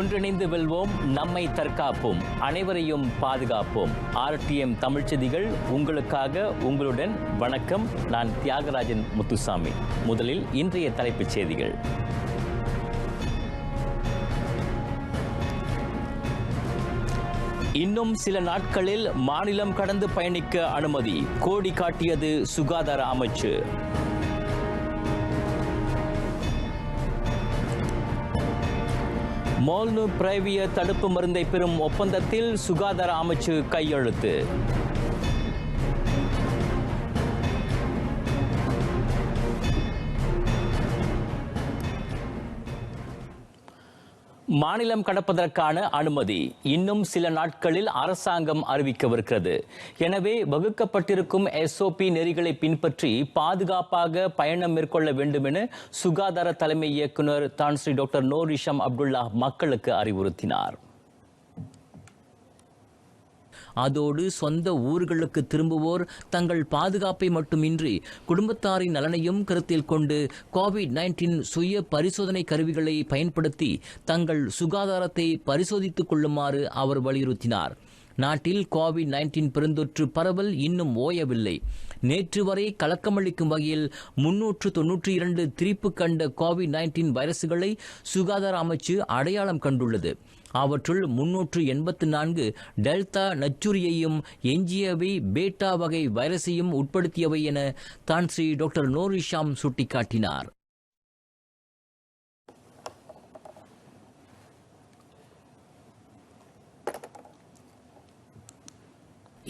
ஒன்றிணைந்து வெல்வோம், நம்மை தற்காப்போம், அனைவரையும் பாதுகாப்போம். ஆர்டிஎம் தமிழ் செய்திகள் உங்களுக்காக, உங்களுடன். வணக்கம், நான் தியாகராஜன் முத்துசாமி. முதலில் இன்றைய தலைப்புச் செய்திகள். இன்னும் சில நாட்களில் மாநிலம் கடந்து பயணிக்க அனுமதி, கோடி காட்டியது சுகாதார அமைச்சு. மோல்னுபிரேவிய தடுப்பு மருந்தை பெறும் ஒப்பந்தத்தில் சுகாதார அமைச்சு கையெழுத்து. மாநிலம் கடப்பதற்கான அனுமதி இன்னும் சில நாட்களில் அரசாங்கம் அறிவிக்கவிருக்கிறது. எனவே வகுக்கப்பட்டிருக்கும் SOP நெறிகளை பின்பற்றி பாதுகாப்பாக பயணம் மேற்கொள்ள வேண்டும் என சுகாதார தலைமை இயக்குநர் தான் ஸ்ரீ டாக்டர் நூர் இஷாம் அப்துல்லா மக்களுக்கு அறிவுறுத்தினார். அதோடு சொந்த ஊர்களுக்கு திரும்புவோர் தங்கள் பாதுகாப்பை மட்டுமின்றி குடும்பத்தாரின் நலனையும் கருத்தில் கொண்டு COVID-19 சுய பரிசோதனை கருவிகளை பயன்படுத்தி தங்கள் சுகாதாரத்தை பரிசோதித்துக் கொள்ளுமாறு அவர் வலியுறுத்தினார். நாட்டில் COVID-19 பெருந்தொற்று பரவல் இன்னும் ஓயவில்லை. நேற்று வரை கலக்கமளிக்கும் வகையில் 392 திரிப்பு கண்ட COVID-19 வைரசுகளை சுகாதார அமைச்சு அடையாளம் கண்டுள்ளது. அவற்றுள் 384 டெல்டா நச்சுரியையும் எஞ்சியவை பேட்டா வகை வைரஸையும் உட்படுத்தியவை என தான் ஸ்ரீ டாக்டர் நூர் இஷாம் சுட்டிக்காட்டினார்.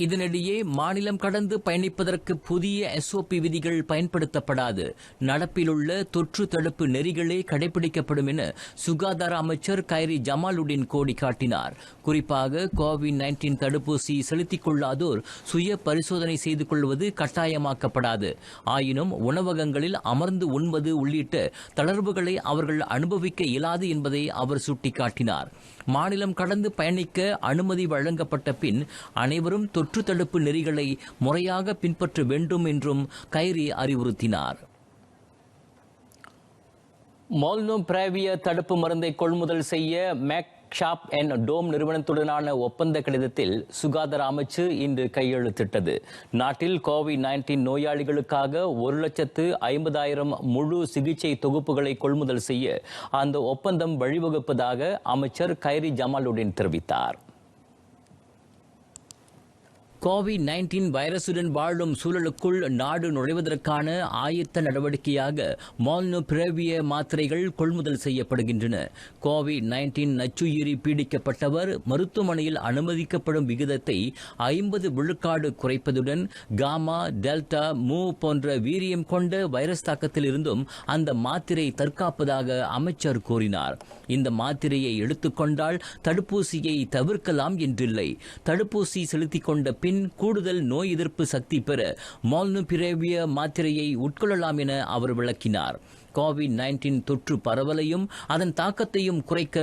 இதனிடையே மாநிலம் கடந்து பயணிப்பதற்கு புதிய SOP விதிகள் பயன்படுத்தப்படாது, நடப்பிலுள்ள தொற்று தடுப்பு நெறிகளே கடைபிடிக்கப்படும் என சுகாதார அமைச்சர் கைரி ஜமாலுடன் கோடி காட்டினார். குறிப்பாக COVID-19 தடுப்பூசி செலுத்திக் கொள்ளாதோர் சுய பரிசோதனை செய்து கொள்வது கட்டாயமாக்கப்படாது. ஆயினும் உணவகங்களில் அமர்ந்து உண்பது உள்ளிட்ட தளர்வுகளை அவர்கள் அனுபவிக்க இயலாது என்பதை அவர் சுட்டிக்காட்டினார். மாநிலம் கடந்து பயணிக்க அனுமதி வழங்கப்பட்ட பின் அனைவரும் தொற்று தடுப்பு நெறிகளை முறையாக பின்பற்ற வேண்டும் என்றும் கைரி அறிவுறுத்தினார். மோல்னுபிரேவிய தடுப்பு மருந்தை கொள்முதல் செய்ய மேக்ஷாப் அண்ட் டோம் நிறுவனத்துடனான ஒப்பந்த கடிதத்தில் சுகாதார அமைச்சு இன்று கையெழுத்திட்டது. நாட்டில் COVID-19 நோயாளிகளுக்காக 1,50,000 முழு சிகிச்சை தொகுப்புகளை கொள்முதல் செய்ய அந்த ஒப்பந்தம் வழிவகுப்பதாக அமைச்சர் கைரி ஜமாலுடன் தெரிவித்தார். COVID-19 வைரசுடன் வாழும் சூழலுக்குள் நாடு நுழைவதற்கான ஆயத்த நடவடிக்கையாக மோல்னுபிரேவிய மாத்திரைகள் கொள்முதல் செய்யப்படுகின்றன. COVID-19 நச்சுயிரி பீடிக்கப்பட்டவர் மருத்துவமனையில் அனுமதிக்கப்படும் விகிதத்தை 50 விழுக்காடு குறைப்பதுடன் காமா, டெல்டா, மூ போன்ற வீரியம் கொண்ட வைரஸ் தாக்கத்தில் இருந்தும் அந்த மாத்திரை தற்காப்பதாக அமைச்சர் கூறினார். இந்த மாத்திரையை எடுத்துக்கொண்டால் தடுப்பூசியை தவிர்க்கலாம் என்றில்லை. தடுப்பூசி செலுத்திக் கொண்ட பின் கூடுதல் நோய் எதிர்ப்பு சக்தி பெற மோல்னுபிரேவிய மாத்திரையை உட்கொள்ளலாம் என அவர் விளக்கினார். COVID-19 தொற்று பரவலையும் அதன் தாக்கத்தையும் குறைக்க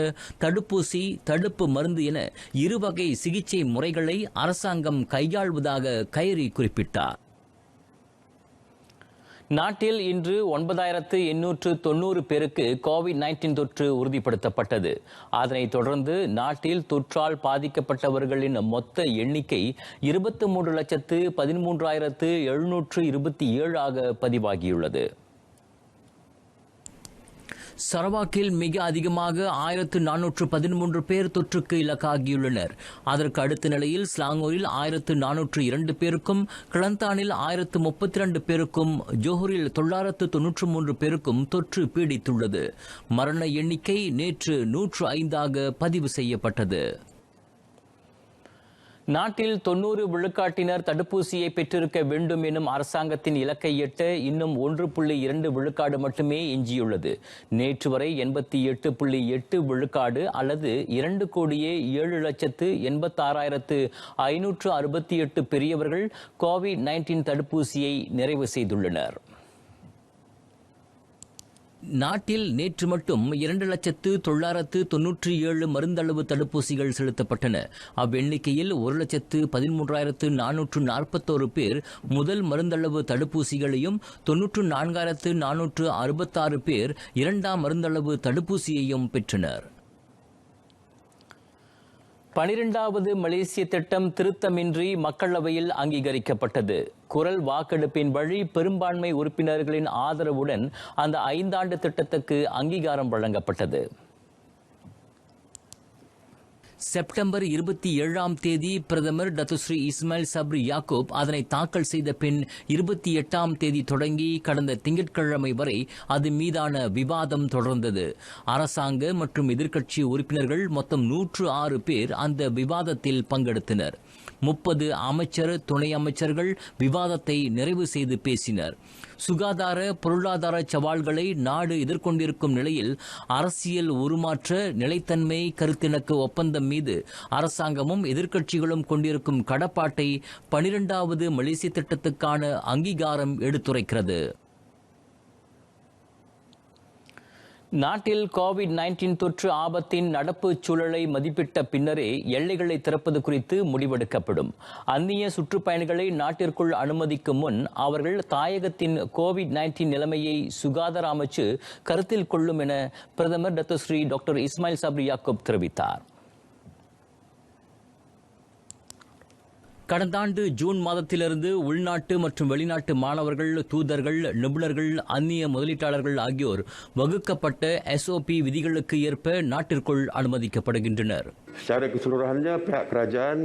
தடுப்பூசி, தடுப்பு மருந்து என இருவகை சிகிச்சை முறைகளை அரசாங்கம் கையாள்வதாக கைரி குறிப்பிட்டார். நாட்டில் இன்று 9,890 பேருக்கு COVID-19 தொற்று உறுதிப்படுத்தப்பட்டது. அதனைத் தொடர்ந்து நாட்டில் தொற்றால் பாதிக்கப்பட்டவர்களின் மொத்த எண்ணிக்கை 23,13,727 ஆக பதிவாகியுள்ளது. சரவாக்கில் மிக அதிகமாக 1,413 பேர் தொற்றுக்கு இலக்காகியுள்ளனர். அதற்கு அடுத்த நிலையில் ஸ்லாங்கூரில் 1,402 பேருக்கும், கிளந்தானில் 1,032 பேருக்கும், ஜோஹரில் 993 பேருக்கும் தொற்று பீடித்துள்ளது. மரண எண்ணிக்கை நேற்று 105 பதிவு செய்யப்பட்டது. நாட்டில் 90 விழுக்காட்டினர் தடுப்பூசியை பெற்றிருக்க வேண்டும் எனும் அரசாங்கத்தின் இலக்கை எட்ட இன்னும் 1.2 விழுக்காடு மட்டுமே எஞ்சியுள்ளது. நேற்று வரை 88.8 விழுக்காடு அல்லது 2,07,86,568 பெரியவர்கள் COVID-19 தடுப்பூசியை நிறைவு செய்துள்ளனர். நாட்டில் நேற்று மட்டும் 2,997,000 மருந்தளவு தடுப்பூசிகள் செலுத்தப்பட்டன. அவ்வெண்ணிக்கையில் 1,13,441 பேர் முதல் மருந்தளவு தடுப்பூசிகளையும் 94,466 பேர் இரண்டாம் மருந்தளவு தடுப்பூசியையும் பெற்றனர். 12வது மலேசிய திட்டம் திருத்தமின்றி மக்களவையில் அங்கீகரிக்கப்பட்டது. குரல் வாக்கெடுப்பின் வழி பெரும்பான்மை உறுப்பினர்களின் ஆதரவுடன் அந்த 5 ஆண்டு திட்டத்துக்கு அங்கீகாரம் வழங்கப்பட்டது. செப்டம்பர் 27ஆம் தேதி பிரதமர் டத்துஸ்ரீ இஸ்மாயில் சப்ரி யாக்கூப் அதனை தாக்கல் செய்த பின் 28ஆம் தேதி தொடங்கி கடந்த திங்கட்கிழமை வரை அது மீதான விவாதம் தொடர்ந்தது. அரசாங்க மற்றும் எதிர்க்கட்சி உறுப்பினர்கள் மொத்தம் 106 பேர் அந்த விவாதத்தில் பங்கெடுத்தனர். 30 அமைச்சர், துணை அமைச்சர்கள் விவாதத்தை நிறைவு செய்து பேசினர். சுகாதார பொருளாதார சவால்களை நாடு எதிர்கொண்டிருக்கும் நிலையில் அரசியல் உருமாற்ற நிலைத்தன்மை கருத்திணக்க ஒப்பந்தம் மீது அரசாங்கமும் எதிர்க்கட்சிகளும் கொண்டிருக்கும் கடப்பாட்டை 12வது மலேசிய திட்டத்துக்கான அங்கீகாரம் எடுத்துரைக்கிறது. நாட்டில் கோவிட்-19 தொற்று ஆபத்தின் நடப்பு சூழலை மதிப்பிட்ட பின்னரே எல்லைகளை திறப்பது குறித்து முடிவெடுக்கப்படும். அந்நிய சுற்றுப்பயணிகளை நாட்டிற்குள் அனுமதிக்கும் முன் அவர்கள் தாயகத்தின் கோவிட்-19 நிலைமையை சுகாதார அமைச்சு கருத்தில் கொள்ளும் என பிரதமர் டத்துஸ்ரீ டாக்டர் இஸ்மாயில் சப்ரி யாக்கூப் தெரிவித்தார். கடந்த ஆண்டு ஜூன் மாதத்திலிருந்து உள்நாட்டு மற்றும் வெளிநாட்டு மாணவர்கள், தூதர்கள், நிபுணர்கள், அந்நிய முதலீட்டாளர்கள் ஆகியோர் வகுக்கப்பட்ட SOP விதிகளுக்கு ஏற்ப நாட்டிற்குள் அனுமதிக்கப்படுகின்றனர். Secara keseluruhannya pihak kerajaan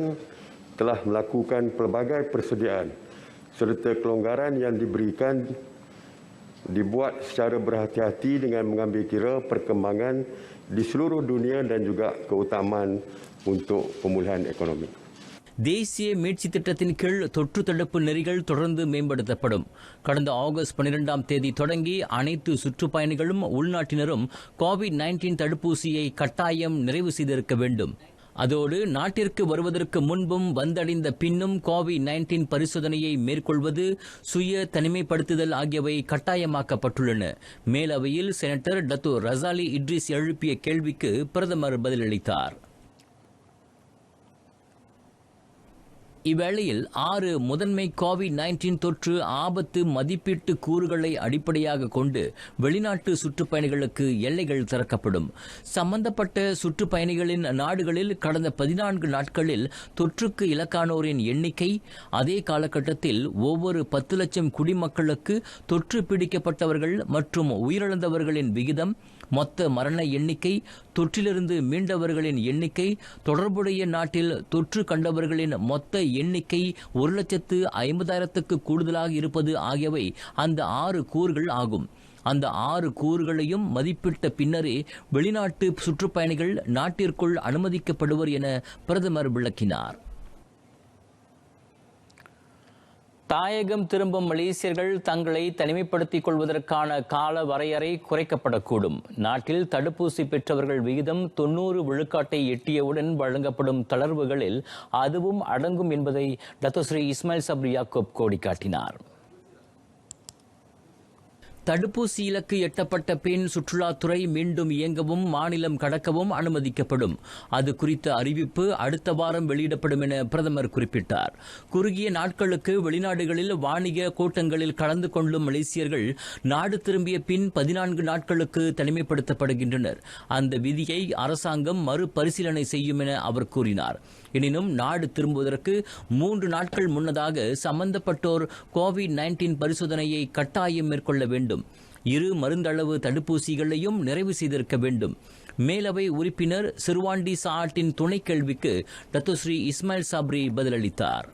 telah melakukan pelbagai persediaan serta kelonggaran yang diberikan dibuat secara berhati-hati dengan mengambil kira perkembangan di seluruh dunia dan juga keutamaan untuk pemulihan ekonomi. தேசிய மீட்சி திட்டத்தின் கீழ் தொற்று தடுப்பு நெறிகள் தொடர்ந்து மேம்படுத்தப்படும். கடந்த ஆகஸ்ட் 12ஆம் தேதி தொடங்கி அனைத்து சுற்றுப்பயணிகளும் உள்நாட்டினரும் கோவிட்-19 தடுப்பூசியை கட்டாயம் நிறைவு செய்திருக்க வேண்டும். அதோடு நாட்டிற்கு வருவதற்கு முன்பும் வந்தடைந்த பின்னும் கோவிட்-19 பரிசோதனையை மேற்கொள்வது, சுய தனிமைப்படுத்துதல் ஆகியவை கட்டாயமாக்கப்பட்டுள்ளன. மேலவையில் செனட்டர் டத்து ரசாலி இட்ரிஸ் எழுப்பிய கேள்விக்கு பிரதமர் பதிலளித்தார். இவ்வேளையில் 6 முதன்மை கோவிட்-19 தொற்று ஆபத்து மதிப்பீட்டு கூறுகளை அடிப்படையாக கொண்டு வெளிநாட்டு சுற்றுப்பயணிகளுக்கு எல்லைகள் திறக்கப்படும். சம்பந்தப்பட்ட சுற்றுப்பயணிகளின் நாடுகளில் கடந்த 14 நாட்களில் தொற்றுக்கு இலக்கானோரின் எண்ணிக்கை, அதே காலகட்டத்தில் ஒவ்வொரு 10 லட்சம் குடிமக்களுக்கு தொற்று பிடிக்கப்பட்டவர்கள் மற்றும் உயிரிழந்தவர்களின் விகிதம், மொத்த மரண எண்ணிக்கை, தொற்றிலிருந்து மீண்டவர்களின் எண்ணிக்கை, தொடர்புடைய நாட்டில் தொற்று கண்டவர்களின் மொத்த எண்ணிக்கை 1,50,000க்கு கூடுதலாக இருப்பது ஆகியவை அந்த 6 கூறுகள் ஆகும். அந்த 6 கூறுகளையும் மதிப்பிட்ட பின்னரே வெளிநாட்டு சுற்றுப்பயணிகள் நாட்டிற்குள் அனுமதிக்கப்படுவர் என பிரதமர் விளக்கினார். தாயகம் திரும்பும் மலேசியர்கள் தங்களை தனிமைப்படுத்திக் கொள்வதற்கான கால வரையறை குறைக்கப்படக்கூடும். நாட்டில் தடுப்பூசி பெற்றவர்கள் விகிதம் 90 விழுக்காட்டை எட்டியவுடன் வழங்கப்படும் தளர்வுகளில் அதுவும் அடங்கும் என்பதை டத்துஸ்ரீ இஸ்மாயில் சப்ரி யாக்கூப் கோடிக்காட்டினார். தடுப்பூசி இலக்கு எட்டப்பட்ட பின் சுற்றுலாத்துறை மீண்டும் இயங்கவும் மாநிலம் கடக்கவும் அனுமதிக்கப்படும். அது குறித்த அறிவிப்பு அடுத்த வாரம் வெளியிடப்படும் என பிரதமர் குறிப்பிட்டார். குறுகிய நாட்களுக்கு வெளிநாடுகளில் வாணிக கூட்டங்களில் கலந்து கொள்ளும் மலேசியர்கள் நாடு திரும்பிய பின் 14 நாட்களுக்கு தனிமைப்படுத்தப்படுகின்றனர். அந்த விதியை அரசாங்கம் மறுபரிசீலனை செய்யும் என அவர் கூறினார். எனினும் நாடு திரும்புவதற்கு 3 நாட்கள் முன்னதாக சம்பந்தப்பட்டோர் கோவிட்-19 பரிசோதனையை கட்டாயம் மேற்கொள்ள வேண்டும். 2 மருந்தளவு தடுப்பூசிகளையும் நிறைவு செய்திருக்க வேண்டும். மேலவை உறுப்பினர் சிறுவாண்டி சாட்டின் துணை கேள்விக்கு டத்துஸ்ரீ இஸ்மாயில் சப்ரி பதிலளித்தார்.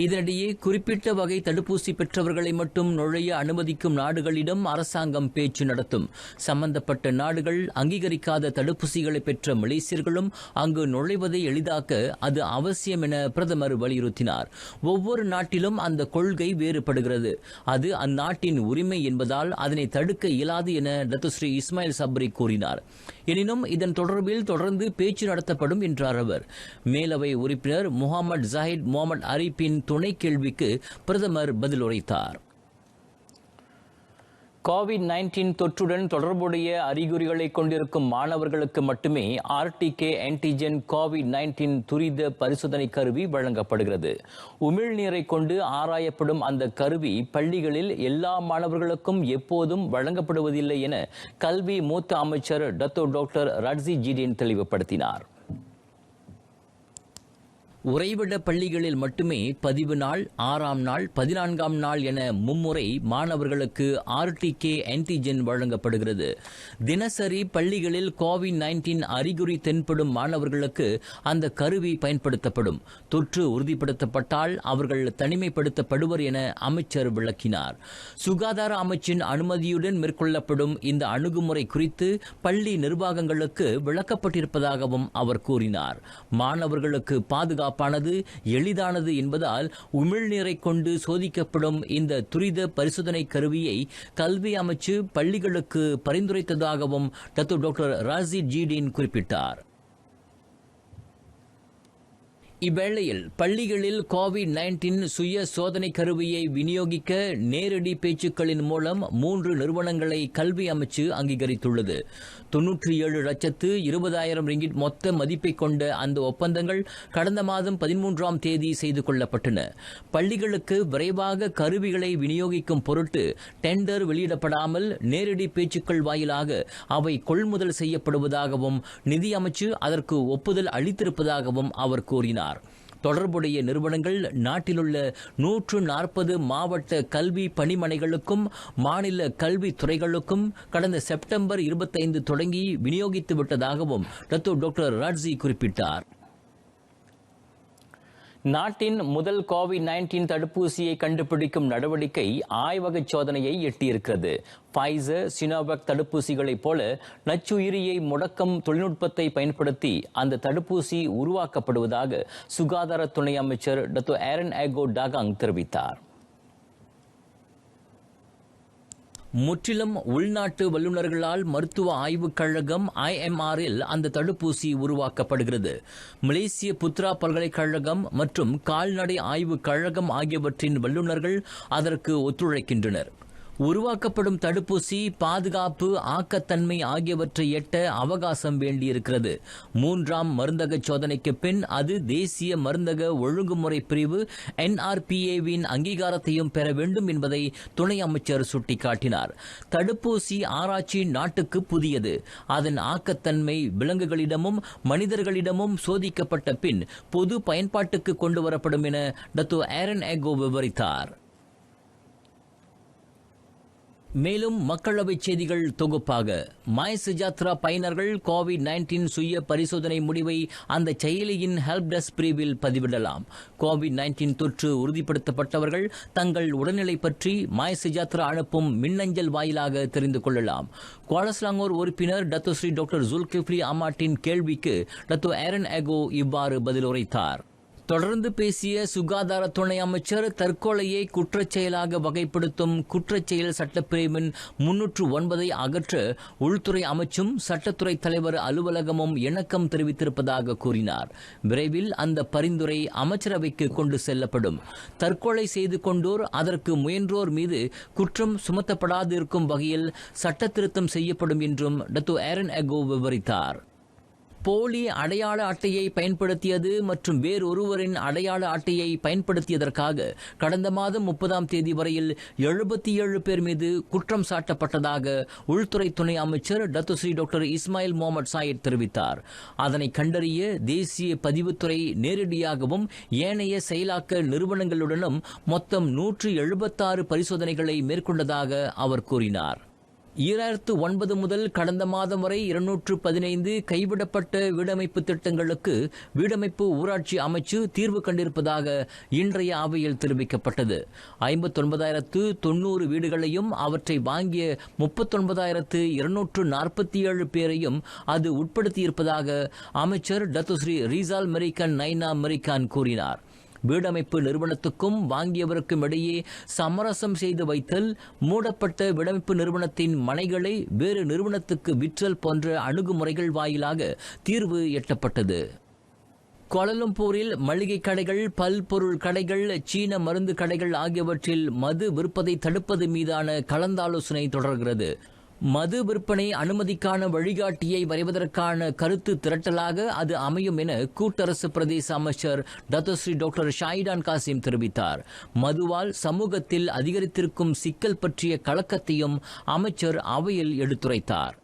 இதனிடையே குறிப்பிட்ட வகை தடுப்பூசி பெற்றவர்களை மட்டும் நுழைய அனுமதிக்கும் நாடுகளிடம் அரசாங்கம் பேச்சு நடத்தும். சம்பந்தப்பட்ட நாடுகள் அங்கீகரிக்காத தடுப்பூசிகளை பெற்ற மலேசியர்களும் அங்கு நுழைவதை எளிதாக்க அது அவசியம் என பிரதமர் வலியுறுத்தினார். ஒவ்வொரு நாட்டிலும் அந்த கொள்கை வேறுபடுகிறது. அது அந்நாட்டின் உரிமை என்பதால் அதனை தடுக்க இயலாது என டத்துஸ்ரீ இஸ்மாயில் சப்ரி கூறினார். எனினும் இதன் தொடர்பில் தொடர்ந்து பேச்சு நடத்தப்படும் என்றார் அவர். மேலவை உறுப்பினர் முகமது ஜாஹித் முகமது அரிப்பின் துணை கேள்விக்கு பிரதமர் பதில் உரைத்தார். கோவிட்-19 தொற்றுடன் தொடர்புடைய அறிகுறிகளை கொண்டிருக்கும் மாணவர்களுக்கு மட்டுமே ஆர்டிகே ஆன்டிஜென் கோவிட்-19 துரித பரிசோதனை கருவி வழங்கப்படுகிறது. உமிழ்நீரை கொண்டு ஆராயப்படும் அந்த கருவி பள்ளிகளில் எல்லா மாணவர்களுக்கும் எப்போதும் வழங்கப்படுவதில்லை என கல்வி மூத்த அமைச்சர் டாக்டர் ராட்ஸி ஜீடின் தெளிவுபடுத்தினார். உறைவிட பள்ளிகளில் மட்டுமே பதிவு நாள், 6ஆம் நாள், 14ஆம் நாள் என மும்முறை மாணவர்களுக்கு ஆர்டிகே ஆன்டிஜென் வழங்கப்படுகிறது. தினசரி பள்ளிகளில் கோவிட்-19 அறிகுறி தென்படும் மாணவர்களுக்கு அந்த கருவி பயன்படுத்தப்படும். தொற்று உறுதிப்படுத்தப்பட்டால் அவர்கள் தனிமைப்படுத்தப்படுவர் என அமைச்சர் விளக்கினார். சுகாதார அமைச்சின் அனுமதியுடன் மேற்கொள்ளப்படும் இந்த அணுகுமுறை குறித்து பள்ளி நிர்வாகங்களுக்கு விளக்கப்பட்டிருப்பதாகவும் அவர் கூறினார். மாணவர்களுக்கு பாதுகாப்பானது, எளிதானது என்பதால் உமிழ்நீரை கொண்டு சோதிக்கப்படும் இந்த துரித பரிசோதனை கருவியை கல்வி அமைச்சு பள்ளிகளுக்கு பரிந்துரைத்ததாகவும் டாக்டர் ராட்ஸி ஜீடின் குறிப்பிட்டார். இவ்வேளையில் பள்ளிகளில் கோவிட்-19 சுய சோதனை கருவியை விநியோகிக்க நேரடி பேச்சுக்களின் மூலம் 3 நிறுவனங்களை கல்வி அமைச்சு அங்கீகரித்துள்ளது. 97,20,000 ரிங்கிட் மொத்த மதிப்பை கொண்ட அந்த ஒப்பந்தங்கள் கடந்த மாதம் 13ஆம் தேதி செய்து கொள்ளப்பட்டன. பள்ளிகளுக்கு விரைவாக கருவிகளை விநியோகிக்கும் பொருட்டு டெண்டர் வெளியிடப்படாமல் நேரடி பேச்சுக்கள் வாயிலாக அவை கொள்முதல் செய்யப்படுவதாகவும் நிதி அமைச்சு அதற்கு ஒப்புதல் அளித்திருப்பதாகவும் அவர் கூறினார். தொடர்புடைய நிறுவனங்கள் நாட்டிலுள்ள 140 மாவட்ட கல்வி பணிமனைகளுக்கும் மாநில கல்வித்துறைகளுக்கும் கடந்த செப்டம்பர் 25 தொடங்கி விநியோகித்து விட்டதாகவும் டாக்டர் ராட்ஸி குறிப்பிட்டார். நாட்டின் முதல் கோவிட்-19 தடுப்பூசியை கண்டுபிடிக்கும் நடவடிக்கை ஆய்வக சோதனையை எட்டியிருக்கிறது. ஃபைசர், சினோவாக் தடுப்பூசிகளைப் போல நச்சுயிரியை முடக்கும் தொழில்நுட்பத்தை பயன்படுத்தி அந்த தடுப்பூசி உருவாக்கப்படுவதாக சுகாதார துணை அமைச்சர் டாக்டர் ஆரன் ஆகோ டாகாங் தெரிவித்தார். முற்றிலும் உள்நாட்டு வல்லுநர்களால் மருத்துவ ஆய்வுக் கழகம் IMR-இல் அந்த தடுப்பூசி உருவாக்கப்படுகிறது. மலேசிய புத்ரா பல்கலைக்கழகம் மற்றும் கால்நடை ஆய்வுக் கழகம் ஆகியவற்றின் வல்லுநர்கள் அதற்கு ஒத்துழைக்கின்றனர். உருவாக்கப்படும் தடுப்பூசி பாதுகாப்பு, ஆக்கத்தன்மை ஆகியவற்றை எட்ட அவகாசம் வேண்டியிருக்கிறது. 3ஆம் மருந்தக சோதனைக்கு பின் அது தேசிய மருந்தக ஒழுங்குமுறை பிரிவு NRPA-வின் அங்கீகாரத்தையும் பெற வேண்டும் என்பதை துணை அமைச்சர் சுட்டிக்காட்டினார். தடுப்பூசி ஆராய்ச்சி நாட்டுக்கு புதியது. அதன் ஆக்கத்தன்மை விலங்குகளிடமும் மனிதர்களிடமும் சோதிக்கப்பட்ட பின் பொது பயன்பாட்டுக்கு கொண்டுவரப்படும் என டாக்டர் ஆரன் ஆகோ விவரித்தார். மேலும் மக்களவை செய்திகள் தொகுப்பாக மை சுஜாத்ரா பயனர்கள் கோவிட்-19 சுய பரிசோதனை முடிவை அந்த செயலியின் ஹெல்ப் டெஸ்க் பிரிவில் பதிவிடலாம். கோவிட்-19 தொற்று உறுதிப்படுத்தப்பட்டவர்கள் தங்கள் உடல்நிலை பற்றி மை சுஜாத்ரா அனுப்பும் மின்னஞ்சல் வாயிலாக தெரிந்து கொள்ளலாம். கோலஸ்லாங்கூர் உறுப்பினர் டாக்டர் ஜுல்கிஃப்லி அமாட்டின் கேள்விக்கு டாக்டர் ஆரன் ஆகோ இவ்வாறு பதிலுரைத்தார். தொடர்ந்து பேசிய சுகாதார துணை அமைச்சர், தற்கொலையை குற்றச் செயலாக வகைப்படுத்தும் குற்றச்செயல் சட்டப்பிரிவின் 309 அகற்ற உள்துறை அமைச்சும் சட்டத்துறை தலைவர் அலுவலகமும் இணக்கம் தெரிவித்திருப்பதாக கூறினார். விரைவில் அந்த பரிந்துரை அமைச்சரவைக்கு கொண்டு செல்லப்படும். தற்கொலை செய்து கொண்டோர், அதற்கு முயன்றோர் மீது குற்றம் சுமத்தப்படாதிருக்கும் வகையில் சட்ட திருத்தம் செய்யப்படும் என்றும் டாக்டர் ஆரன் ஆகோ விவரித்தார். போலி அடையாள அட்டையை பயன்படுத்தியது மற்றும் வேறொருவரின் அடையாள அட்டையை பயன்படுத்தியதற்காக கடந்த மாதம் 30ஆம் தேதி வரையில் 77 பேர் மீது குற்றம் சாட்டப்பட்டதாக உள்துறை துணை அமைச்சர் டாக்டர் இஸ்மாயில் முகமது சாயிட் தெரிவித்தார். அதனை கண்டறிய தேசிய பதிவுத்துறை நேரடியாகவும் ஏனைய செயலாக்க நிறுவனங்களுடனும் மொத்தம் 176 பரிசோதனைகளை மேற்கொண்டதாக அவர் கூறினார். 2009 முதல் கடந்த மாதம் வரை 215 கைவிடப்பட்ட வீடமைப்பு திட்டங்களுக்கு வீடமைப்பு ஊராட்சி அமைச்சு தீர்வு கண்டிருப்பதாக இன்றைய அவையில் தெரிவிக்கப்பட்டது. 59,090 வீடுகளையும் அவற்றை வாங்கிய 39,247 பேரையும் அது உட்படுத்தியிருப்பதாக அமைச்சர் டாக்டர் ரீசால் மெரிக்கான் நைனா மெரிக்கான் கூறினார். வீடமைப்பு நிறுவனத்துக்கும் வாங்கியவருக்கும் இடையே சமரசம் செய்து வைத்தல், மூடப்பட்ட வீடமைப்பு நிறுவனத்தின் மனைகளை வேறு நிறுவனத்துக்கு விற்றல் போன்ற அணுகுமுறைகள் வாயிலாக தீர்வு எட்டப்பட்டது. கோலாலம்பூரில் மளிகை கடைகள், பல்பொருள் கடைகள், சீன மருந்து கடைகள் ஆகியவற்றில் மது விற்பதை தடுப்பது மீதான கலந்தாலோசனை தொடர்கிறது. மது விற்பனை அனுமதிக்கான வழிகாட்டியை வரைவதற்கான கருத்து திரட்டலாக அது அமையும் என கூட்டரசு பிரதேச அமைச்சர் டத்தோஸ்ரீ டாக்டர் ஷாயிடான் காசிம் தெரிவித்தார். மதுவால் சமூகத்தில் அதிகரித்திருக்கும் சிக்கல் பற்றிய கலக்கத்தையும் அமைச்சர் அவையில் எடுத்துரைத்தார்.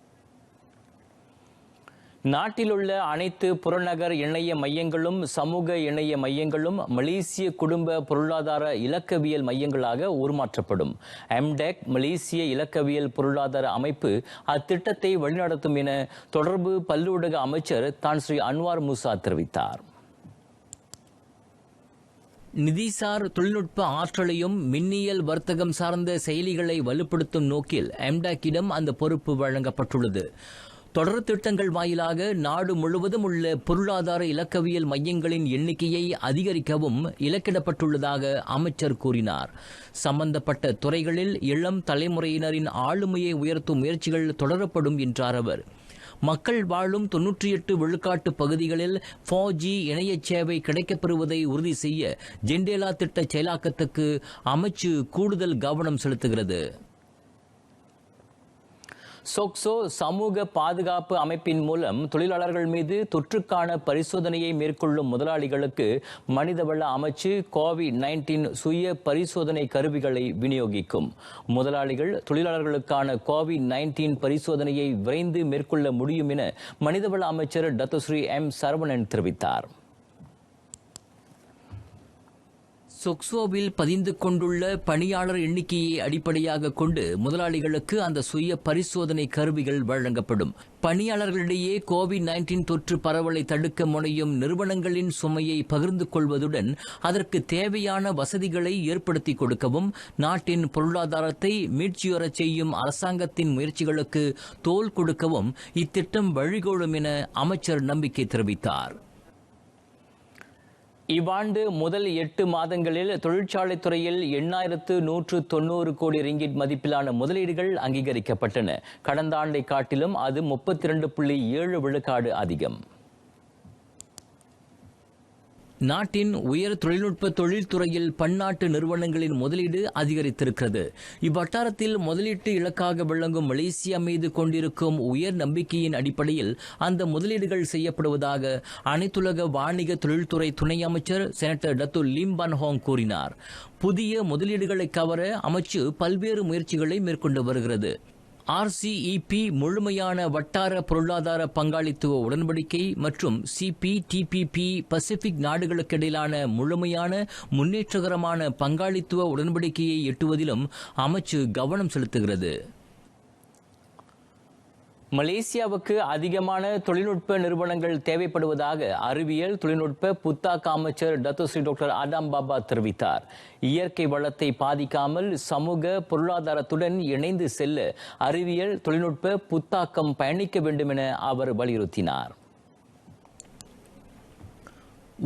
நாட்டிலுள்ள அனைத்து புறநகர் இணைய மையங்களும் சமூக இணைய மையங்களும் மலேசிய குடும்ப பொருளாதார இலக்கவியல் மையங்களாக உருமாற்றப்படும். எம்டெக் மலேசிய இலக்கவியல் பொருளாதார அமைப்பு அத்திட்டத்தை வழிநடத்தும் என தொடர்பு பல்லூடக அமைச்சர் தான் ஸ்ரீ அன்வார் மூசா தெரிவித்தார். நிதிசார் தொழில்நுட்ப ஆற்றலையும் மின்னியல் வர்த்தகம் சார்ந்த செயலிகளை வலுப்படுத்தும் நோக்கில் எம்டெக்கிடம் அந்த பொறுப்பு வழங்கப்பட்டுள்ளது. தொடர் திட்டங்கள் வாயிலாக நாடு முழுவதும் உள்ள பொருளாதார இலக்கவியல் மையங்களின் எண்ணிக்கையை அதிகரிக்கவும் இலக்கிடப்பட்டுள்ளதாக அமைச்சர் கூறினார். சம்பந்தப்பட்ட துறைகளில் இளம் தலைமுறையினரின் ஆளுமையை உயர்த்தும் முயற்சிகள் தொடரப்படும் என்றார் அவர். மக்கள் வாழும் 98 விழுக்காட்டு பகுதிகளில் 4G இணைய சேவை கிடைக்கப்பெறுவதை உறுதி செய்ய ஜெண்டேலா திட்ட செயலாக்கத்துக்கு அமைச்சு கூடுதல் கவனம் செலுத்துகிறது. சோக்சோ சமூக பாதுகாப்பு அமைப்பின் மூலம் தொழிலாளர்கள் மீது தொற்றுக்கான பரிசோதனையை மேற்கொள்ளும் முதலாளிகளுக்கு மனிதவள அமைச்சு COVID-19 சுய பரிசோதனை கருவிகளை விநியோகிக்கும். முதலாளிகள் தொழிலாளர்களுக்கான COVID-19 பரிசோதனையை விரைந்து மேற்கொள்ள முடியும் என மனிதவள அமைச்சர் டத்தோஸ்ரீ எம் சரவணன் தெரிவித்தார். சொக்சோவில் பதிந்து கொண்டுள்ள பணியாளர் எண்ணிக்கையை அடிப்படையாக கொண்டு முதலாளிகளுக்கு அந்த சுய பரிசோதனை கருவிகள் வழங்கப்படும். பணியாளர்களிடையே COVID-19 தொற்று பரவலை தடுக்க முனையும் நிறுவனங்களின் சுமையை பகிர்ந்து கொள்வதுடன் அதற்கு தேவையான வசதிகளை ஏற்படுத்தி கொடுக்கவும் நாட்டின் பொருளாதாரத்தை மீட்சியுறச் செய்யும் அரசாங்கத்தின் முயற்சிகளுக்கு தோள் கொடுக்கவும் இத்திட்டம் வழிகோலும் என அமைச்சர் நம்பிக்கை தெரிவித்தார். இவ்வாண்டு முதல் 8 மாதங்களில் தொழிற்சாலை துறையில் 8,190 கோடி ரிங்கிட் மதிப்பிலான முதலீடுகள் அங்கீகரிக்கப்பட்டன. கடந்த ஆண்டை காட்டிலும் அது 32.7 விழுக்காடு அதிகம். நாட்டின் உயர் தொழில்நுட்ப தொழில்துறையில் பன்னாட்டு நிறுவனங்களின் முதலீடு அதிகரித்திருக்கிறது. இவ்வட்டாரத்தில் முதலீட்டு இலக்காக விளங்கும் மலேசியா மீது கொண்டிருக்கும் உயர் நம்பிக்கையின் அடிப்படையில் அந்த முதலீடுகள் செய்யப்படுவதாக அனைத்துலக வாணிக தொழில்துறை துணை அமைச்சர் செனட்டர் டத்து லிம் பன் ஹோங் கூறினார். புதிய முதலீடுகளை கவர அமைச்சு பல்வேறு முயற்சிகளை மேற்கொண்டு வருகிறது. RCEP முழுமையான வட்டார பொருளாதார பங்காளித்துவ உடன்படிக்கை மற்றும் CPTPP பசிபிக் நாடுகளுக்கிடையிலான முழுமையான முன்னேற்றகரமான பங்காளித்துவ உடன்படிக்கையை எட்டுவதிலும் அமைச்சு கவனம் செலுத்துகிறது. மலேசியாவுக்கு அதிகமான தொழில்நுட்ப நிறுவனங்கள் தேவைப்படுவதாக அறிவியல் தொழில்நுட்ப புத்தாக்க அமைச்சர் டத்தோஸ்ரீ டாக்டர் ஆடம் பாபா தெரிவித்தார். இயற்கை வளத்தை பாதிக்காமல் சமூக பொருளாதாரத்துடன் இணைந்து செல்ல அறிவியல் தொழில்நுட்ப புத்தாக்கம் பயணிக்க வேண்டும் என அவர் வலியுறுத்தினார்.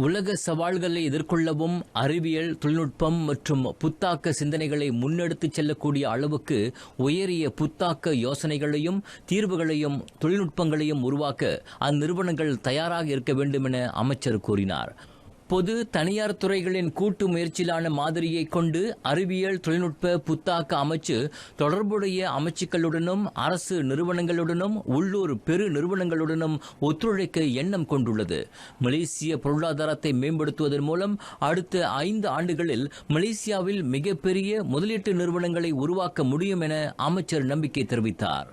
உலக சவால்களை எதிர்கொள்ளவும் அறிவியல் தொழில்நுட்பம் மற்றும் புத்தாக்க சிந்தனைகளை முன்னெடுத்துச் செல்லக்கூடிய அளவுக்கு உயரிய புத்தாக்க யோசனைகளையும் தீர்வுகளையும் தொழில்நுட்பங்களையும் உருவாக்க அந்நிறுவனங்கள் தயாராக இருக்க வேண்டும் என அமைச்சர் கூறினார். பொது தனியார் துறைகளின் கூட்டு முயற்சியிலான மாதிரியை கொண்டு அறிவியல் தொழில்நுட்ப புத்தாக்க அமைச்சு தொடர்புடைய அமைச்சுக்களுடனும் அரசு நிறுவனங்களுடனும் உள்ளூர் பெரு நிறுவனங்களுடனும் ஒத்துழைக்க எண்ணம் கொண்டுள்ளது. மலேசிய பொருளாதாரத்தை மேம்படுத்துவதன் மூலம் அடுத்த 5 ஆண்டுகளில் மலேசியாவில் மிகப்பெரிய முதலீட்டு நிறுவனங்களை உருவாக்க முடியும் என அமைச்சர் நம்பிக்கை தெரிவித்தார்.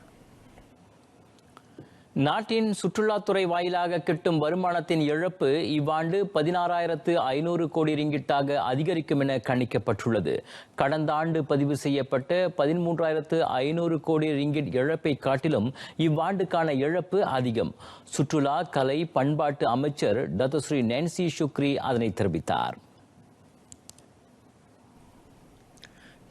நாட்டின் சுற்றுலாத்துறை வாயிலாக கிட்டும் வருமானத்தின் இழப்பு இவ்வாண்டு 16,500 கோடி ரிங்கிட்டாக அதிகரிக்கும் என கணிக்கப்பட்டுள்ளது. கடந்த ஆண்டு பதிவு செய்யப்பட்ட 13,500 கோடி ரிங்கிட் இழப்பை காட்டிலும் இவ்வாண்டுக்கான இழப்பு அதிகம். சுற்றுலா கலை பண்பாட்டு அமைச்சர் டத்தோஸ்ரீ நான்சி ஷுக்ரி அதனை தெரிவித்தார்.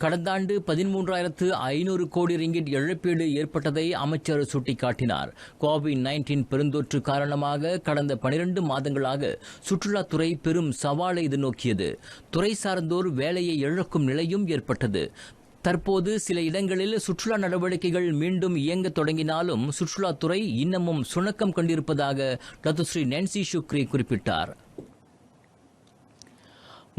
கடந்த ஆண்டு 13,500 கோடி ரிங்கிட் இழப்பீடு ஏற்பட்டதை அமைச்சர் சுட்டிக்காட்டினார். COVID-19 பெருந்தொற்று காரணமாக கடந்த 12 மாதங்களாக சுற்றுலாத்துறை பெரும் சவாலை எதிர்நோக்கியது. துறை சார்ந்தோர் வேலையை இழக்கும் நிலையும் ஏற்பட்டது. தற்போது சில இடங்களில் சுற்றுலா நடவடிக்கைகள் மீண்டும் இயங்க தொடங்கினாலும் சுற்றுலாத்துறை இன்னமும் சுணக்கம் கொண்டிருப்பதாக டத்தோஸ்ரீ நான்சி ஷுக்ரி குறிப்பிட்டார்.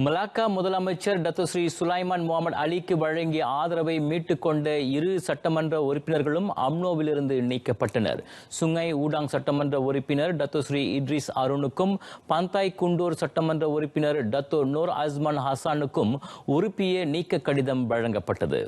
மலாக்கா முதலமைச்சர் டத்தோஸ்ரீ சுலைமான் முகமது அலிக்கு வழங்கிய ஆதரவை மீட்டுக் கொண்ட 2 சட்டமன்ற உறுப்பினர்களும் அம்னோவிலிருந்து நீக்கப்பட்டனர். சுங்கை ஊடாங் சட்டமன்ற உறுப்பினர் டத்தோஸ்ரீ இட்ரிஸ் அருணுக்கும் பந்தாய் குண்டூர் சட்டமன்ற உறுப்பினர் டத்தோ நூர் அஸ்மான் ஹசானுக்கும் உறுப்பிய நீக்க கடிதம் வழங்கப்பட்டது.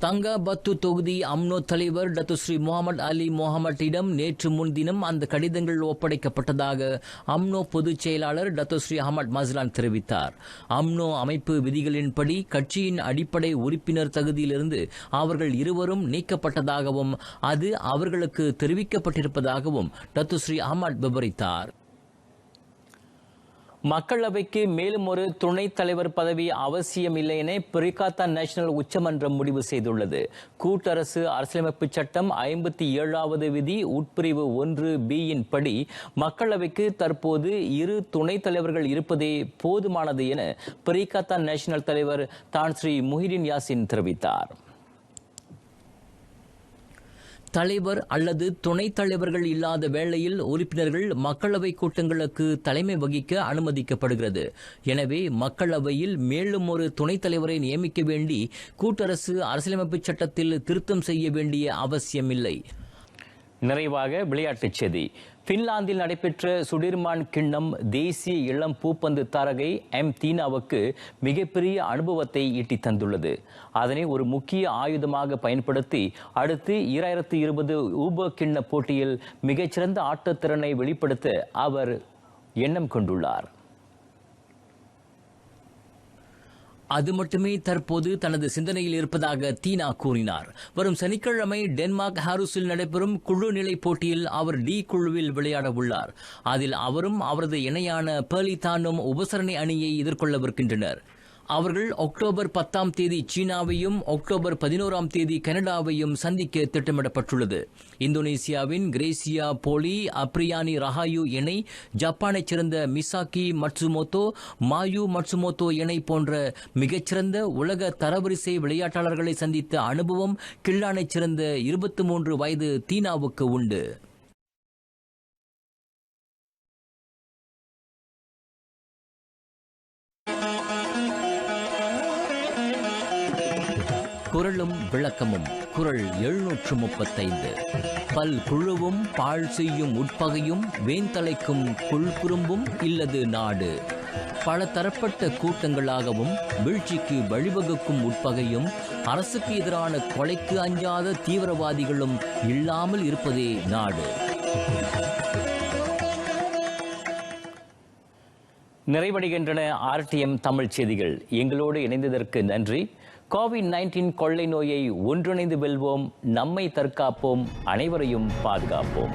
தங்காபத்து தொகுதி அம்னோ தலைவர் டத்தோஸ்ரீ முகமது அலி முகமட்டிடம் நேற்று முன்தினம் அந்த கடிதங்கள் ஒப்படைக்கப்பட்டதாக அம்னோ பொதுச் செயலாளர் டத்தோஸ்ரீ அஹமட் மஸ்லான் தெரிவித்தார். அம்னோ அமைப்பு விதிகளின்படி கட்சியின் அடிப்படை உறுப்பினர் தகுதியிலிருந்து அவர்கள் இருவரும் நீக்கப்பட்டதாகவும் அது அவர்களுக்கு தெரிவிக்கப்பட்டிருப்பதாகவும் டத்தோஸ்ரீ அஹமட் விவரித்தார். மக்களவைக்கு மேலும் ஒரு துணைத் தலைவர் பதவி அவசியமில்லை என பிரிகாத்தா நேஷனல் உச்சமன்றம் முடிவு செய்துள்ளது. கூட்டரசு அரசியலமைப்பு சட்டம் 57வது விதி உட்பிரிவு 1B படி மக்களவைக்கு தற்போது 2 துணைத் தலைவர்கள் இருப்பதே போதுமானது என பிரிகாத்தா நேஷனல் தலைவர் தான் ஸ்ரீ முஹிடின் யாசின் தெரிவித்தார். தலைவர் அல்லது துணைத் தலைவர்கள் இல்லாத வேளையில் உறுப்பினர்கள் மக்களவை கூட்டங்களுக்கு தலைமை வகிக்க அனுமதிக்கப்படுகிறது. எனவே மக்களவையில் மேலும் ஒரு துணைத் தலைவரை நியமிக்க வேண்டி கூட்டரசு அரசியலமைப்பு சட்டத்தில் திருத்தம் செய்ய வேண்டிய அவசியமில்லை. நிறைவாக விளையாட்டுச் செய்தி. பின்லாந்தில் நடைபெற்ற சுடிர்மான் கிண்ணம் தேசிய இளம் பூப்பந்து தாரகை தீனாவுக்கு மிகப்பெரிய அனுபவத்தை ஈட்டி தந்துள்ளது. அதனை ஒரு முக்கிய ஆயுதமாக பயன்படுத்தி அடுத்து 2020 ஊப கிண்ண போட்டியில் மிகச்சிறந்த ஆட்டத்திறனை வெளிப்படுத்த அவர் எண்ணம் கொண்டுள்ளார். அது மட்டுமே தற்போது தனது சிந்தனையில் இருப்பதாக தீனா கூறினார். வரும் சனிக்கிழமை டென்மார்க் ஹாரூஸில் நடைபெறும் குழு நிலை போட்டியில் அவர் டி குழுவில் விளையாட உள்ளார். அதில் அவரும் அவரது இணையான பெர்லிதானும் உபசரணை அணியை எதிர்கொள்ளவிருக்கின்றனர். அவர்கள் அக்டோபர் 10ஆம் தேதி சீனாவையும் அக்டோபர் 11ஆம் தேதி கனடாவையும் சந்திக்க திட்டமிடப்பட்டுள்ளது. இந்தோனேசியாவின் கிரேசியா போலி அப்ரியானி ரஹாயு இணை, ஜப்பானைச் சேர்ந்த மிசாக்கி மட்சுமோட்டோ, மாயு மட்சுமோட்டோ இணை போன்ற மிகச்சிறந்த உலக தரவரிசை விளையாட்டாளர்களை சந்தித்த அனுபவம் கிள்ளானைச் சேர்ந்த 23 வயது தீனாவுக்கு உண்டு. குரலும் விளக்கமும் குரல் 735. பல் குழுவும் பாழ் செய்யும் உட்பகையும் வேந்தலைக்கும் குறும்பும் இல்லது நாடு. பல தரப்பட்ட கூட்டங்களாகவும் வீழ்ச்சிக்கு வழிவகுக்கும் உட்பகையும் அரசுக்கு எதிரான கொலைக்கு அஞ்சாத தீவிரவாதிகளும் இல்லாமல் இருப்பதே நாடு. நிறைவடைகின்றன RTM தமிழ் செய்திகள். எங்களோடு இணைந்ததற்கு நன்றி. COVID-19 கொள்ளை நோயை ஒன்றிணைந்து வெல்வோம், நம்மை தற்காப்போம், அனைவரையும் பாதுகாப்போம்.